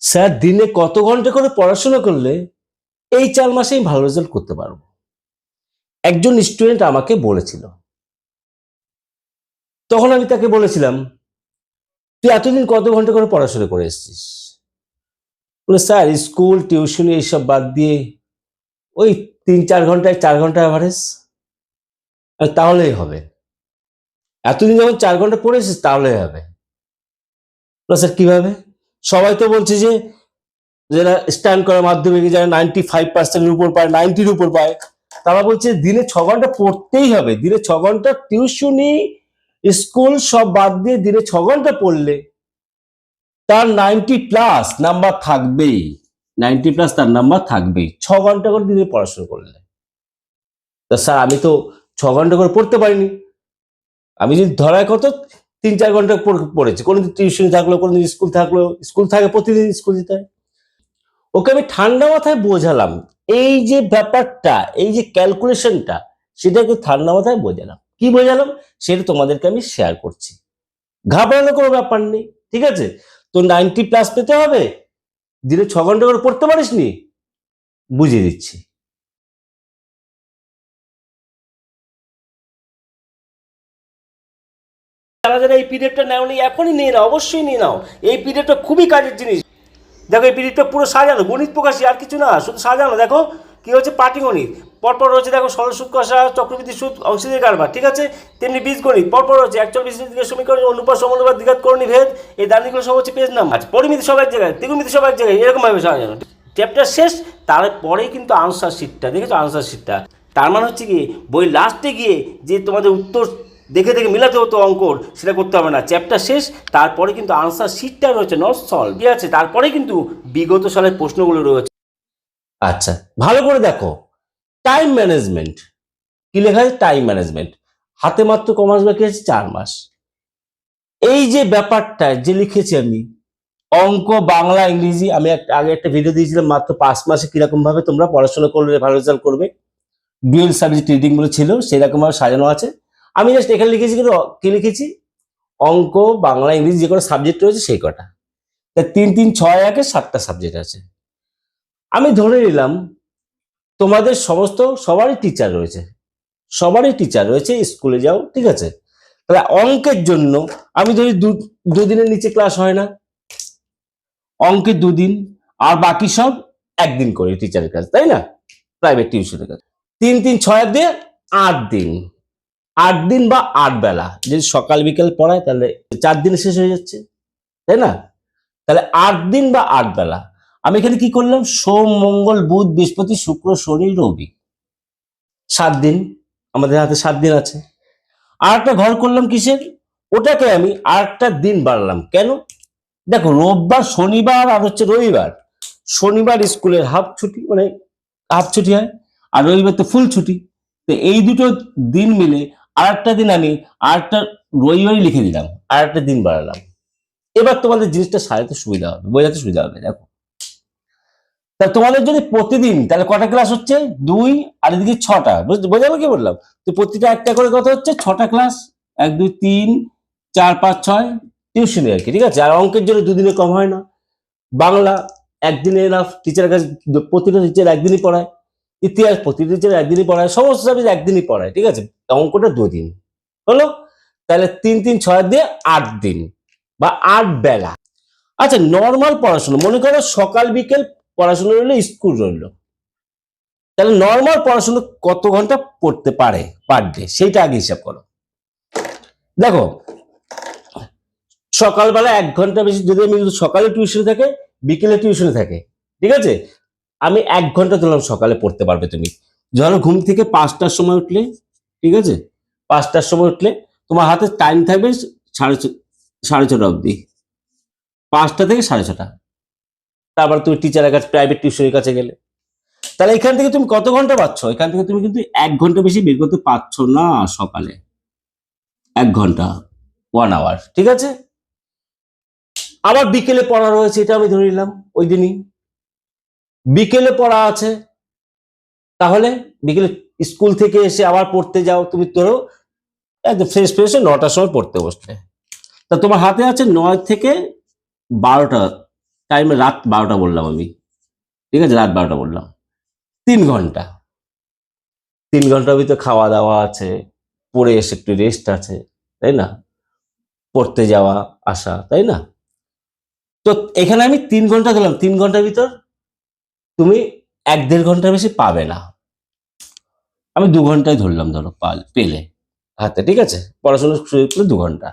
Sir দিনে কত ঘন্টা করে পড়াশোনা করলে এই 4 মাসেই ভালো রেজাল্ট করতে পারবো? একজন স্টুডেন্ট আমাকে বলেছিল। তখন আমি তাকে বলেছিলাম, তুই এতদিন কত ঘন্টা করে পড়াশোনা করে এসেছিস? বলে, স্যার স্কুল টিউশনি এইসব বাদ দিয়ে ওই 3-4 ঘন্টায় 4 ঘন্টা অ্যাভারেজ। তাহলেই হবে। এতদিন যখন 4 ঘন্টা পড়েছিস তাহলেই হবে। স্যার কিভাবে? সবাই তো বলছে যে যারা স্ট্যান্ড করে মাধ্যমিকে যারা 95% উপর পায়, 90-র উপর পায়, তারা বলছে দিনে 6 ঘন্টা পড়তেই হবে। দিনে 6 ঘন্টা টিউশনি স্কুল সব বাদ দিয়ে দিনে 6 ঘন্টা পড়লে তার 90+ নাম্বার থাকবেই। 90+ তার নাম্বার থাকবেই 6 ঘন্টা করে দিনে পড়াশোনা করলে। তা স্যার আমি তো 6 ঘন্টা করে পড়তে পারিনি। আমি যদি ধরায় কত 3-4 ঘন্টা পড়েছি, কোনোদিন টিউশনি থাকলো, কোনোদিন স্কুল থাকলো, স্কুল থাকে প্রতিদিন স্কুল যেতে হয়। ওকে আমি ঠান্ডা মাথায় বোঝালাম, এই যে ব্যাপারটা, এই যে ক্যালকুলেশনটা, সেটাকে ঠান্ডা মাথায় বোঝালাম। কি বোঝালাম সেটা তোমাদেরকে আমি শেয়ার করছি। ঘাবড়ানোর কোনো ব্যাপার নেই, ঠিক আছে? তো 90+ পেতে হবে, দিনে 6 ঘন্টা করে পড়তে পারিস নি, বুঝিয়ে দিচ্ছি। যারা যারা এই পিরিয়ডটা নেওনি এখনই নিয়ে নাও, অবশ্যই নিয়ে নাও। এই পিরিয়ডটা খুবই কাজের জিনিস। দেখো এই পিরিয়ডটা পুরো সাজানো, গণিত প্রকাশী, আর কিছু না, শুধু সাজানো। দেখো কি হচ্ছে, পাটিগণিত পরপর রয়েছে, দেখো সরল সুদ কষা, চক্রবৃদ্ধি সুদ, অংশীদারি কারবার, ঠিক আছে? তেমনি বীজগণিত পরপর রয়েছে, একচল বিশিষ্ট সমীকরণ, অনুপাত, সমানুপাত, দ্বিঘাত, করণী, ভেদ, এই দানগুলো সব হচ্ছে পেজ নাম্বার। পরিমিতি সব এক জায়গায়, ত্রিগুণমিতি সব এক জায়গায়, এরকম ভাবে সাজানো। চ্যাপ্টার শেষ, তারপরেই কিন্তু আনসার শিটটা, দেখেছো আনসার শিটটা? তার মানে হচ্ছে কি, বই লাস্টে গিয়ে যে তোমাদের উত্তর দেখে দেখে মিলাতে হতো অঙ্কর, সেটা করতে হবে না। চ্যাপ্টার শেষ, তারপরে কিন্তু আনসার শিটটা রয়েছে, নট সলভ, ঠিক আছে? তারপরে কিন্তু বিগত সালের প্রশ্নগুলো রয়েছে। আচ্ছা, ভালো করে দেখো, টাইম ম্যানেজমেন্ট কি লেখা আছে? Time management. হাতে মাত্র কমাস বাকি আছে 4 মাস। এই যে ব্যাপারটা যে লিখেছি আমি, অঙ্ক, বাংলা, ইংরেজি, আমি আগে একটা ভিডিও দিয়েছিলাম মাত্র 5 মাসে কিরকম ভাবে তোমরা পড়াশোনা করলে ভালো রেজাল্ট করবে, ডুয়েল সাবজেক্ট রিডিং গুলো ছিল, সেরকম ভাবে সাজানো আছে। আমি জাস্ট এখানে লিখেছি কি লিখেছি, অঙ্ক, বাংলা, ইংরেজি যে কোনো সাবজেক্ট রয়েছে সেই কটা। তা 3-3-6 7টা সাবজেক্ট আছে। আমি ধরে নিলাম তোমাদের সবারই টিচার রয়েছে, স্কুলে যাও, ঠিক আছে? তাহলে অঙ্কের জন্য আমি ধরি দুদিনের নিচে ক্লাস হয় না, অঙ্কের 2 দিন, আর বাকি সব একদিন করে টিচারের কাছে, তাই না? প্রাইভেট টিউশনের কাছে 3-3-6 দিয়ে 8 দিন, 8 দিন বা 8 বেলা যদি সকাল বিকেল পড়ায় তাহলে 4 দিনে শেষ হয়ে যাচ্ছে, তাই না? তাহলে 8 দিন বা 8 বেলা। আমি এখানে কি করলাম, সোম, মঙ্গল, বুধ, বৃহস্পতি, শুক্র, শনি, রবি, 7 দিন। আমাদের হাতে 7 দিন আছে। আর একটা ঘর করলাম কিসের, ওটাকে আমি আর একটা দিন বাড়লাম। কেন? দেখো রোববার, শনিবার আর হচ্ছে রবিবার, শনিবার স্কুলের হাফ ছুটি, মানে হাফ ছুটি হয়, আর রবিবার তো ফুল ছুটি। তো এই দুটো দিন মিলে আর একটা দিন আমি আর একটা রবিবারই লিখে দিলাম, আর একটা দিন বাড়ালাম। এবার তোমাদের জিনিসটা সাজাতে সুবিধা হবে, বোঝাতে সুবিধা হবে। দেখো, তা তোমাদের যদি প্রতিদিন, তাহলে কটা ক্লাস হচ্ছে? 2, আর এদিকে 6টা, বোঝাবো কি বললাম? তো প্রতিটা একটা করে কত হচ্ছে? 6টা ক্লাস। 1 2 3 4 5 6 টিউশনে আর কি, ঠিক আছে? আর অঙ্কের জন্য 2 দিনে কম হয় না। বাংলা একদিনে এনাফ, টিচারের কাছে প্রতিটা টিচার একদিনই পড়ায়। ইতিহাস প্রতিটা টিচার একদিনই পড়ায়, সমস্ত সাবজেক্ট একদিনই পড়ায়, ঠিক আছে? অঙ্কটা 2 দিন হলো। তাহলে 3-3-6 দিয়ে 8 দিন বা 8 বেলা। আচ্ছা, নর্মাল পড়াশোনা মনে করো সকাল বিকেল পড়াশোনা রইলো, স্কুল রইলো, তাহলে নর্মাল পড়াশোনা কত ঘন্টা পড়তে পারে পার ডে, সেইটা আগে হিসাব করো। দেখো, সকালবেলা 1 ঘন্টা বেশি, যদি আমি সকালে টিউশন থাকে, বিকেলে টিউশনে থাকে, ঠিক আছে? আমি 1 ঘন্টা ধরলাম সকালে পড়তে পারবে তুমি। ধরো ঘুম থেকে 5টার সময় উঠলে, ঠিক আছে? 5টার সময় উঠলে তোমার হাতে টাইম থাকবে 6:30 অবধি, 5টা থেকে 6:30। তারপর তুমি টিচারের কাছে, প্রাইভেট টিউশনের কাছে গেলে, তাহলে এখান থেকে তুমি কত ঘন্টা পাচ্ছ? এখান থেকে তুমি কিন্তু 1 ঘন্টা বেশি বের করতে পারছো না সকালে। 1 ঘন্টা, 1 আওয়ার, ঠিক আছে? আবার বিকেলে পড়া রয়েছে, এটা আমি ধরে নিলাম ওই দিনই বিকেলে পড়া আছে। তাহলে বিকেলে স্কুল থেকে এসে আবার পড়তে যাও, তুমি ধরো একদম ফ্রেশ ফ্রেশ 9টার সময় পড়তে বসলে, তা তোমার হাতে আছে 9 থেকে 12টা টাইমে রাত 12টা বললাম আমি, ঠিক আছে, রাত 12টা বললাম। 3 ঘন্টা, 3 ঘন্টার ভিতরে খাওয়া দাওয়া আছে, পড়ে এসে একটু রেস্ট আছে, তাই না, পড়তে যাওয়া আসা, তাই না? তো এখানে আমি 3 ঘন্টা দিলাম, 3 ঘন্টার ভিতর তুমি 1-1.5 ঘন্টার বেশি পাবে না। আমি 2 ঘন্টায় ধরলাম, ধরো পেলে হাতে, ঠিক আছে, পড়াশোনা শুরু করলে 2 ঘন্টা।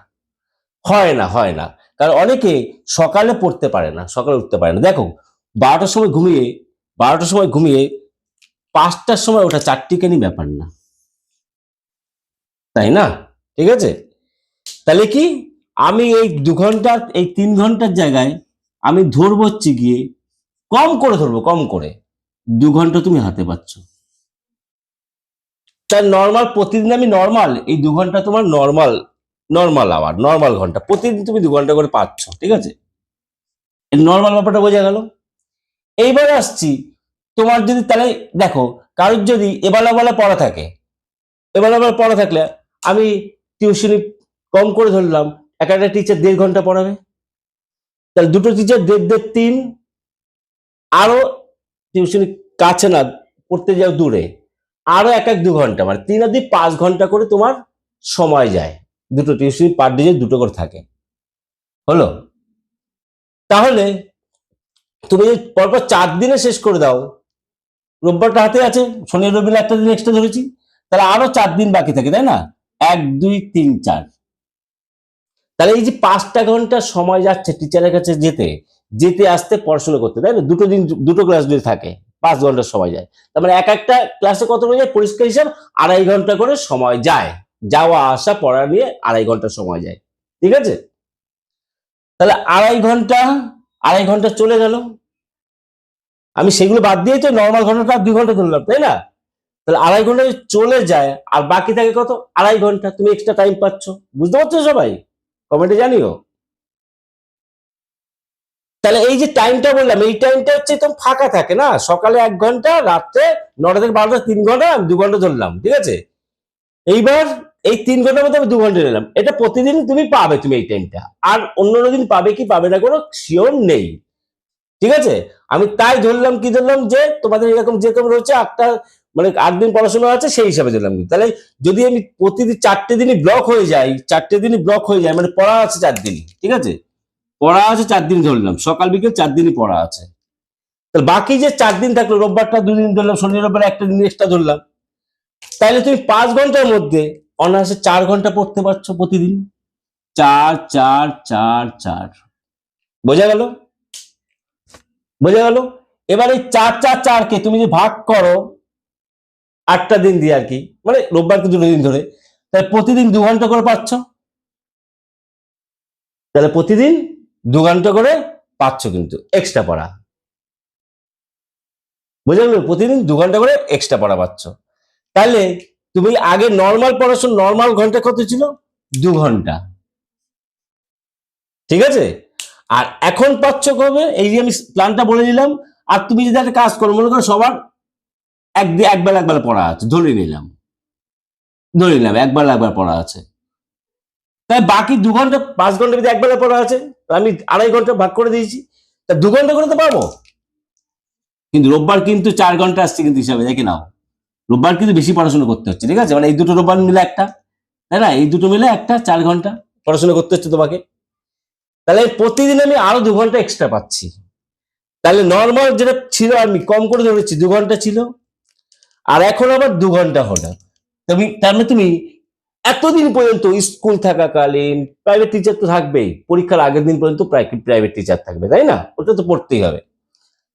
হয় না, কারণ অনেকে সকালে পড়তে পারে না, সকালে উঠতে পারে না। দেখো, 12টার সময় ঘুমিয়ে 5টার সময় ওঠা চারটিখানি ব্যাপার না, তাই না? ঠিক আছে, তাহলে কি আমি এই 2 ঘন্টার, এই 3 ঘন্টার জায়গায় আমি ধরবো হচ্ছে গিয়ে, কম করে ধরবো, কম করে 2 ঘন্টা তুমি হাতে পাচ্ছ। তার নর্মাল প্রতিদিন আমি নর্মাল এই 2 ঘন্টা তোমার নর্মাল আওয়ার, নর্মাল ঘন্টা প্রতিদিন তুমি 2 ঘন্টা করে পাচ্ছ, ঠিক আছে? এই নর্মাল ব্যাপারটা বোঝা গেল। এইবার আসছি, তোমার যদি তাহলে দেখো, কারোর যদি এবেলা বেলা পড়া থাকে, এবেলা বেলা পড়া থাকলে আমি টিউশনি কম করে ধরলাম, একটা টিচার 1.5 ঘন্টা পড়াবে, তাহলে দুটো টিচার 1.5, 3, আরো টিউশনি কাছে না, পড়তে যাও দূরে, আরো 1-2 ঘন্টা, মানে 3 আর 5 ঘন্টা করে তোমার সময় যায়। দুটো টিউশনি পার ডে দুটো করে থাকে, হলো? তাহলে তুমি যদি পরপর 4 দিনে শেষ করে দাও, রোববারটা হাতে আছে, শনি রবি একটা দিন এক্সট্রা ধরেছি, তাহলে আরো 4 দিন বাকি থাকে, তাই না? 1, 2, 3, 4, তাহলে এই যে 5টা ঘন্টা সময় যাচ্ছে টিচারের কাছে যেতে যেতে আসতে পড়াশোনা করতে, তাই না? দুটো ক্লাস যদি থাকে 5 ঘন্টার সময় যায়, তার মানে একটা ক্লাসে কত হয়ে যায়, পরিষ্কার হিসাব 2.5 ঘন্টা করে সময় যায়, যাওয়া আসা পড়া নিয়ে 2.5 ঘন্টা সময় যায়, ঠিক আছে? তাহলে 2.5 ঘন্টা চলে গেল, আমি সেগুলো বাদ দিয়ে তো নর্মাল ঘন্টাটা 2 ঘন্টা ধরলাম, তাই না? তাহলে 2.5 ঘন্টা চলে যায়, আর বাকি থাকে কত, 2.5 ঘন্টা, তুমি এক্সট্রা টাইম পাচ্ছ। বুঝতে পারছো সবাই? কমেন্টে জানিও। তাহলে এই যে টাইমটা বললাম, এই টাইমটা হচ্ছে তোমার ফাঁকা থাকে না, সকালে 1 ঘন্টা, রাত্রে 9টা থেকে 12টা 3 ঘন্টা, আমি 2 ঘন্টা ধরলাম, ঠিক আছে? এইবার এই 3 ঘন্টার মধ্যে আমি 2 ঘন্টা নিলাম, এটা প্রতিদিন তুমি পাবে, তুমি এই টাইমটা। আর অন্য দিন পাবে কি পাবে না কোনো শিওর নেই, ঠিক আছে? আমি তাই ধরলাম, কি ধরলাম, যে তোমাদের এরকম যেরকম রয়েছে 8টা, মানে 8 দিন পড়াশোনা আছে, সেই হিসাবে ধরলাম। তাহলে যদি আমি প্রতিদিন 4টে দিনই ব্লক হয়ে যায়, 4টে দিনই ব্লক হয়ে যায়, মানে পড়া আছে 4 দিনই, ঠিক আছে, পড়া আছে 4 দিন ধরলাম, সকাল বিকেল 4 দিনই পড়া আছে। তাহলে বাকি যে 4 দিন থাকলো, রোববারটা 2 দিন ধরলাম, শনি রোববার একটা দিন এক্সট্রা ধরলাম, তাহলে তুমি 5 ঘন্টার মধ্যে অনায়াসে 4 ঘন্টা পড়তে পারছো প্রতিদিন। 4, 4, 4, 4, বোঝা গেল? বোঝা গেল? এবার এই 4, 4, 4কে তুমি যদি ভাগ করো 8টা দিন দিয়ে আর কি, মানে রোববারকে 2 দিন ধরে, তাহলে প্রতিদিন 2 ঘন্টা করে পাচ্ছ, তাহলে প্রতিদিন 2 ঘন্টা করে পাচ্ছ কিন্তু এক্সট্রা পড়া। বোঝা গেল? প্রতিদিন 2 ঘন্টা করে এক্সট্রা পড়া পাচ্ছ। তাহলে তুমি আগে নর্মাল পড়াশোনা, নর্মাল ঘন্টা কত ছিল, 2 ঘন্টা, ঠিক আছে? আর এখন পাচ্ছ কবে, এই যে আমি প্ল্যানটা বলে দিলাম। আর তুমি যদি একটা কাজ করো, মনে করো সবার একবেলা পড়া আছে, ধরে নিলাম একবার পড়া আছে, তাই বাকি 2 ঘন্টা, 5 ঘন্টার ভিতরে একবেলা পড়া আছে, আমি 2.5 ঘন্টা ভাগ করে দিয়েছি, তা 2 ঘন্টা করে তো পাবো। কিন্তু রোববার কিন্তু 4 ঘন্টা আসছে, কিন্তু হিসাবে দেখে নাও, রোববার কিন্তু বেশি পড়াশোনা করতে হচ্ছে, ঠিক আছে? মানে এই দুটো রোববার মিলে একটা, তাই না, এই দুটো মিলে একটা 4 ঘন্টা পড়াশোনা করতে হচ্ছে তোমাকে। তাহলে প্রতিদিন আমি আরো 2 ঘন্টা এক্সট্রা পাচ্ছি। তাহলে নর্মাল যেটা ছিল আমি কম করে ধরেছি, 2 ঘন্টা ছিল, আর এখন আবার 2 ঘন্টা হলো। তুমি তার মানে তুমি এতদিন পর্যন্ত স্কুল থাকাকালীন প্রাইভেট টিচার তো থাকবেই, পরীক্ষার আগের দিন পর্যন্ত প্রাইভেট টিচার থাকবে, তাই না? ওটা তো পড়তেই হবে।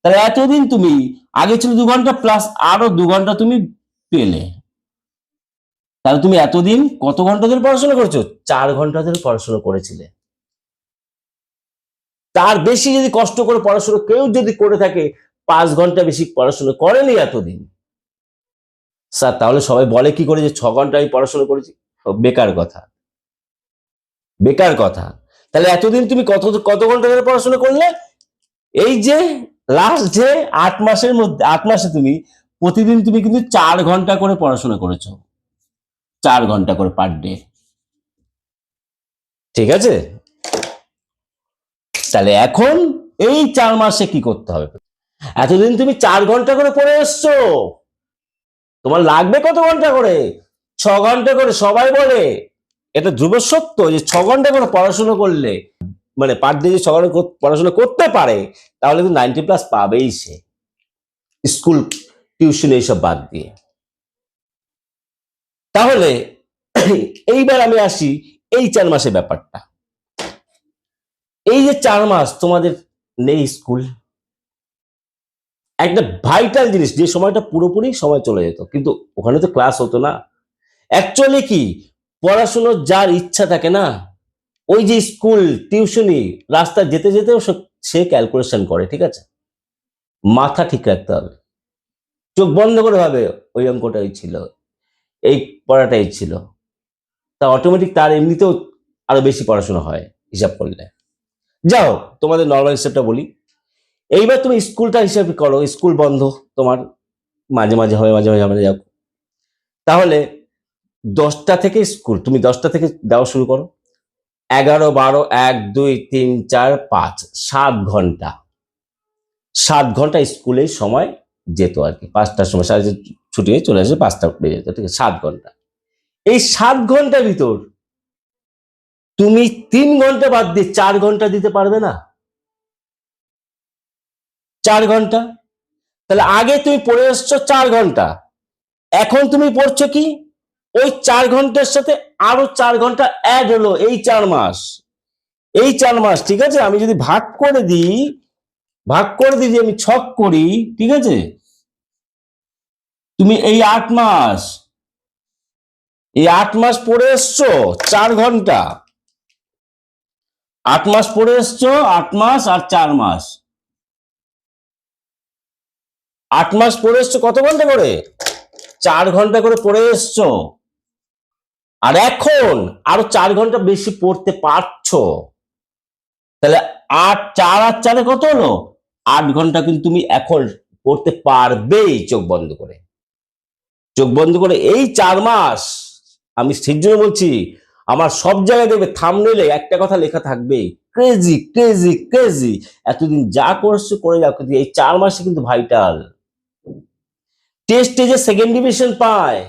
তাহলে এতদিন তুমি, আগে ছিল 2 ঘন্টা প্লাস আরো 2 ঘন্টা তুমি পেলে, তাহলে তুমি এতদিন কত ঘন্টা ধরে পড়াশোনা করছো, 4 ঘন্টা ধরে পড়াশোনা করেছিলে। তার বেশি যদি কষ্ট করে পড়াশোনা কেউ যদি করে থাকে, 5 ঘন্টা বেশি পড়াশোনা করেনি এতদিন, স্যার তাহলে সবাই বলে কি করে যে 6 ঘন্টা আমি পড়াশোনা করেছি? বেকার কথা, বেকার কথা। তাহলে এতদিন তুমি কত কত ঘন্টা ধরে পড়াশোনা করলে? এই যে লাস্ট যে 8 মাসের মধ্যে, 8 মাসে তুমি প্রতিদিন তুমি কিন্তু 4 ঘন্টা করে পড়াশোনা করেছো, 4 ঘন্টা করে পার ডে, ঠিক আছে? তাহলে এখন এই 4 মাসে কি করতে হবে? এতদিন তুমি 4 ঘন্টা করে পড়ে এসছো, তোমার লাগবে কত ঘন্টা করে? 6 ঘন্টা করে। সবাই বলে এটা ধ্রুব সত্য যে 6 ঘন্টা করে পড়াশোনা করলে, মানে পার ডে যে 6 ঘন্টা পড়াশোনা করতে পারে, তাহলে কিন্তু 90+ পাবেই সে, স্কুল টিউশন এইসব বাদ দিয়ে। তাহলে এইবার আমি আসি এই 4 মাসের ব্যাপারটা। এই যে 4 মাস তোমাদের নেই স্কুল, একটা ভাইটাল জিনিস, যে সময়টা পুরোপুরি সময় চলে যেত, কিন্তু ওখানে তো ক্লাস হতো না। অ্যাকচুয়ালি কি, পড়াশোনার যার ইচ্ছা থাকে না, ওই যে স্কুল টিউশনি রাস্তা যেতে যেতেও সে ক্যালকুলেশন করে, ঠিক আছে? মাথা ঠিক রাখতে হবে, চোখ বন্ধ করে ভাবে ওই অঙ্কটাই ছিল, এই পড়াটাই ছিল, তা অটোমেটিক তার এমনিতেও আরো বেশি পড়াশোনা হয় হিসাব করলে। যাও, তোমাদের নর্মাল হিসাবটা বলি। এইবার তুমি স্কুলটা হিসাবে করো, স্কুল বন্ধ তোমার, মাঝে মাঝে হবে, মাঝে মাঝে আমরা যাও। তাহলে 10টা থেকে স্কুল, তুমি 10টা থেকে দেওয়া শুরু করো, 11, 12, 1, 2, 3, 4, 5, 7 ঘন্টা। 7 ঘন্টা স্কুলে সময় যেত আর কি, 5টার সময় সাড়ে ছুটি হয়ে চলে আসে, 5টা বেজে যেত, ঠিক আছে? 7 ঘন্টা। এই 7 ঘন্টার ভিতর তুমি 3 ঘন্টা বাদ দিয়ে 4 ঘন্টা দিতে পারবে না? 4 ঘন্টা। তাহলে আগে তুমি পড়ে এসছো 4 ঘন্টা, এখন তুমি পড়ছো কি, ওই 4 ঘন্টার সাথে আরো 4 ঘন্টা অ্যাড হলো, এই 4 মাস। এই 4 মাস, ঠিক আছে? আমি যদি ভাগ করে দিই, যে আমি ছক করি, ঠিক আছে? তুমি এই 8 মাস, এই 8 মাস পড়ে এসছো 4 ঘন্টা, 8 মাস পড়ে এসছো, 8 মাস আর 4 মাস, 8 মাস পড়ে এসছো কত ঘন্টা করে? 4 ঘন্টা করে পড়ে এসছো। আর এখন আরো 4 ঘন্টা বেশি পড়তে পারছো, তাহলে 8, 4 আর 4 কত হলো? 8 ঘন্টা কিন্তু তুমি এখন পড়তে পারবেই চোখ বন্ধ করে। চোখ বন্ধ করে এই 4 মাস, আমি সেই জন্য বলছি, আমার সব জায়গায় দেখবে থাম্বনেইলে একটা কথা লেখা থাকবে, ক্রেজি ক্রেজি ক্রেজি। এতদিন যা করছো করে যাও, কিন্তু এই 4 মাসে কিন্তু ভাইটাল। টেস্টে যে সেকেন্ড ডিভিশন পায়,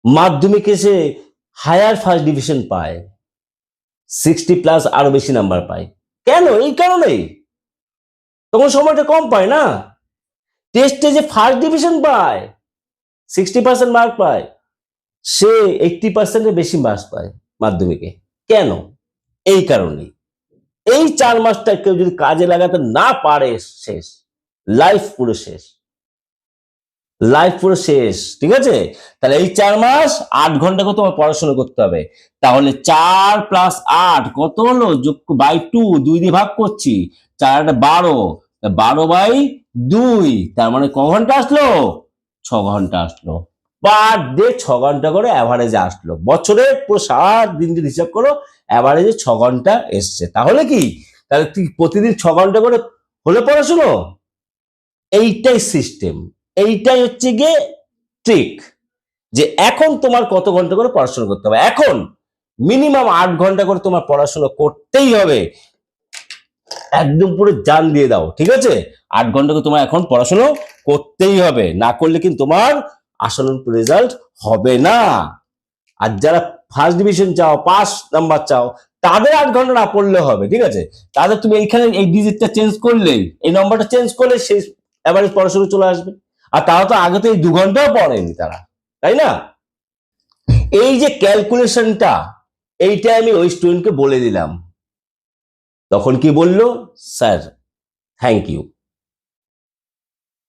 মাধ্যমিকে সে হায়ার ফার্স্ট ডিভিশন পায়, 60+ আরো বেশি নাম্বার পায়। কেন? এই কারণেই, তখন সময়টা কম পায় না। টেস্টে যে ফার্স্ট ডিভিশন পায়, 60% মার্ক পায়, সে 80%-এর বেশি মার্কস পায় মাধ্যমিকে। কেন? এই কারণেই। এই 4 মাসটা কেউ যদি কাজে লাগাতে না পারে, শেষ, লাইফ পুরো শেষ, লাইফ পুরো শেষ, ঠিক আছে? তাহলে এই 4 মাস 8 ঘন্টা করে তোমার পড়াশোনা করতে হবে। তাহলে 4 + 8 কত হলো? যোগ বাই 2, 2 দিয়ে ভাগ করছি, 4 8 12, 12/2, তার মানে ক ঘন্টা আসলো? 6 ঘন্টা আসলো। পার ডে 6 ঘন্টা করে অ্যাভারেজে আসলো। বছরে পুরো 7 দিন যদি হিসাব করো, অ্যাভারেজে 6 ঘন্টা এসছে। তাহলে কি, তাহলে তুই প্রতিদিন 6 ঘন্টা করে হলে পড়াশুনো? এইটাই সিস্টেম, এইটাই হচ্ছে গিয়ে ট্রিক, যে এখন তোমার কত ঘন্টা করে পড়াশোনা করতে হবে। এখন মিনিমাম 8 ঘন্টা করে তোমার পড়াশোনা করতেই হবে, একদম পুরো জান দিয়ে দাও, ঠিক আছে? 8 ঘন্টা করে তোমার এখন পড়াশোনা করতেই হবে, না করলে কিন্তু তোমার আশানুরূপ রেজাল্ট হবে না। আর যারা ফার্স্ট ডিভিশন চাও, 5 নাম্বার চাও, তাদের 8 ঘন্টা না পড়লে হবে, ঠিক আছে? তাদের তুমি এইখানে এই ডিজিটটা চেঞ্জ করলেই, এই নম্বরটা চেঞ্জ করলে সেই এভারেজ পড়াশোনা চলে আসবে। আর তারা তো আগে তো এই 2 ঘন্টাও পড়েনি তারা, তাই না? এই যে ক্যালকুলেশনটা, এইটা আমি ওই স্টুডেন্টকে বলে দিলাম, তখন কি বললো? Sir thank you.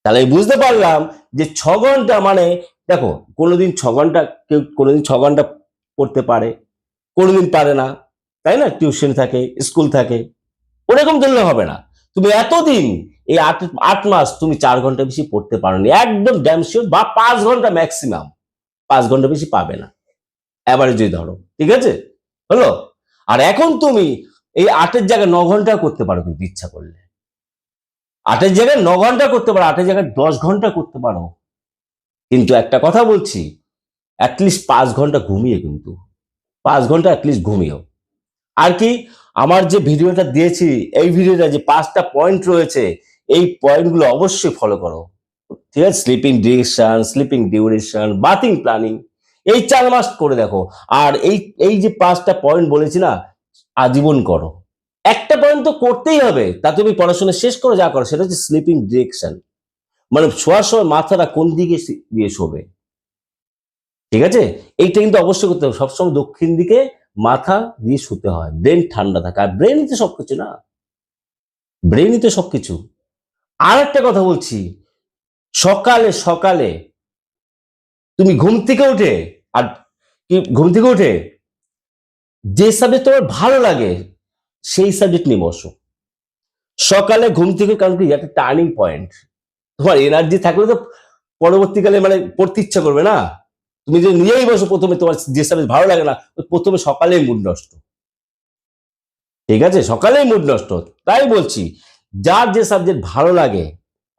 তাহলে বুঝতে পারলাম যে 6 ঘন্টা মানে, দেখো কোনোদিন 6 ঘন্টা, কেউ কোনোদিন 6 ঘন্টা পড়তে পারে, কোনোদিন পারে না, তাই না? টিউশন থাকে, স্কুল থাকে, ওরকম ধরলে হবে না। তুমি এতদিন এই 8 মাস তুমি 4 ঘন্টা বেশি পড়তে পারোনি, একদম ড্যাম শিওর, বা 5 ঘন্টা ম্যাক্সিমাম, 5 ঘন্টা বেশি পাবে না অ্যাভারেজ ধরো, ঠিক আছে? হলো। আর এখন তুমি এই 8-এর জায়গায় 9 ঘন্টা করতে পারো, কিন্তু ইচ্ছা করলে 8-এর জায়গায় 9 ঘন্টা করতে পারো, 8-এর জায়গায় 10 ঘন্টা করতে পারো। কিন্তু একটা কথা বলছি, অ্যাটলিস্ট 5 ঘন্টা ঘুমিয়ে, কিন্তু 5 ঘন্টা অ্যাটলিস্ট ঘুমিও। আর কি, আমার যে ভিডিওটা দিয়েছি, এই ভিডিওটা যে 5টা পয়েন্ট রয়েছে, এই পয়েন্টগুলো অবশ্যই ফলো করো। ঠিক আছে? Sleeping direction, sleeping duration, bathing planning, এই 4 মাস করে দেখো। আর এই যে 5টা পয়েন্ট বলেছি না, আজীবন করো। একটা পয়েন্ট তো করতেই হবে, তা তুমি পড়াশোনা শেষ করো যা করো, সেটা হচ্ছে স্লিপিং ডিরেকশন, মানে শোয়ার সময় মাথাটা কোন দিকে দিয়ে শোবে। ঠিক আছে? এইটা কিন্তু অবশ্যই করতে হবে, সবসময় দক্ষিণ দিকে মাথা দিয়ে শুতে হয়, ব্রেন ঠান্ডা থাকে। আর ব্রেনই তো সবকিছু না, ব্রেনই তো সবকিছু। আর একটা কথা বলছি, সকালে সকালে তুমি ঘুম থেকে উঠে, আর ঘুম থেকে উঠে যে সাবজেক্ট তোমার ভালো লাগে সেই সাবজেক্ট নিয়ে বসো সকালে ঘুম থেকে। কারণ কি, একটা টার্নিং পয়েন্ট, তোমার এনার্জি থাকলে তো পরবর্তীকালে মানে পড়তে ইচ্ছা করবে না। তুমি যদি নিজেই বসো প্রথমে, তোমার যে সাবজেক্ট ভালো লাগে না, প্রথমে সকালেই মুড নষ্ট। ঠিক আছে? সকালেই মুড নষ্ট। তাই বলছি, যার যে সাবজেক্ট ভালো লাগে,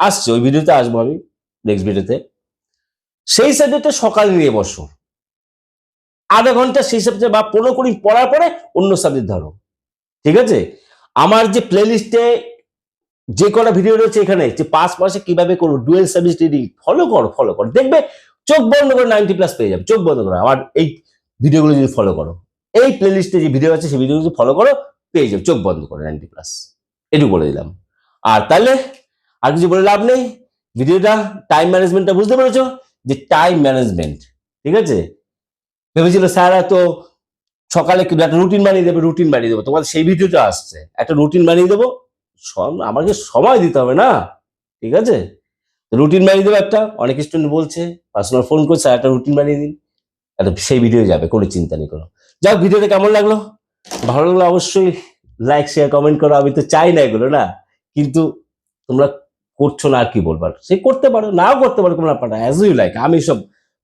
আসছে ওই ভিডিওতে আসবো আমি, নেক্সট ভিডিওতে, সেই সাবজেক্টটা সকালে নিয়ে বসো। আধা ঘন্টা সেই সাবজেক্ট বা 15 মিনিট পড়ার পরে অন্য সাবজেক্ট ধরো। ঠিক আছে? আমার যে প্লে লিস্টে যে কটা ভিডিও রয়েছে এখানে, যে 5 মাসে কিভাবে করবো ডুয়েল সাবজেক্ট রিডিং, ফলো করো, দেখবে চোখ বন্ধ করে 90+ পেয়ে যাবে। চোখ বন্ধ করো, আমার এই ভিডিওগুলো যদি ফলো করো, এই প্লে লিস্টে যে ভিডিও আছে সেই ভিডিওগুলো যদি ফলো করো, পেয়ে যাবে চোখ বন্ধ করে 90+। এটুকু বলে দিলাম। আর তাহলে আর কিছু বলে লাভ নেই। ভিডিওটা টাইম ম্যানেজমেন্টটা বুঝতে পেরেছো, যে টাইম ম্যানেজমেন্ট। ঠিক আছে? ভেবেছিল স্যার তো সকালে একটা রুটিন বানিয়ে দেবে, রুটিন বানিয়ে দেবো, তোমার সেই ভিডিওটা আসছে, একটা রুটিন বানিয়ে দেবো। আমাকে সময় দিতে হবে না। ঠিক আছে? রুটিন বানিয়ে দেবো একটা, অনেক স্টুডেন্ট বলছে, পার্সোনাল ফোন করছে, একটা রুটিন বানিয়ে দিন, একটা সেই ভিডিও যাবে, কোনো চিন্তা নেই করো। যাক, ভিডিওটা কেমন লাগলো? ভালো লাগলো অবশ্যই লাইক শেয়ার কমেন্ট করো। আমি তো চাই না এগুলো, না, কিন্তু তোমরা করছো না, আর কি বলবার, সে করতে পারো, নাও করতে পারো, কোনো ব্যাপার না, অ্যাজ ইউ লাইক। আমি সব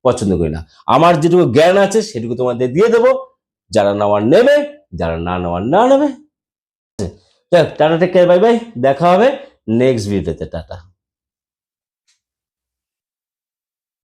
পছন্দ করি না। আমার যেটুকু জ্ঞান আছে সেটুকু তোমাদের দিয়ে দেবো, যারা নেওয়ার নেবে, যারা না নেওয়ার না নেবে। Tata, take care, bye bye, দেখা হবে নেক্সট ভিডিওতে, টাটা।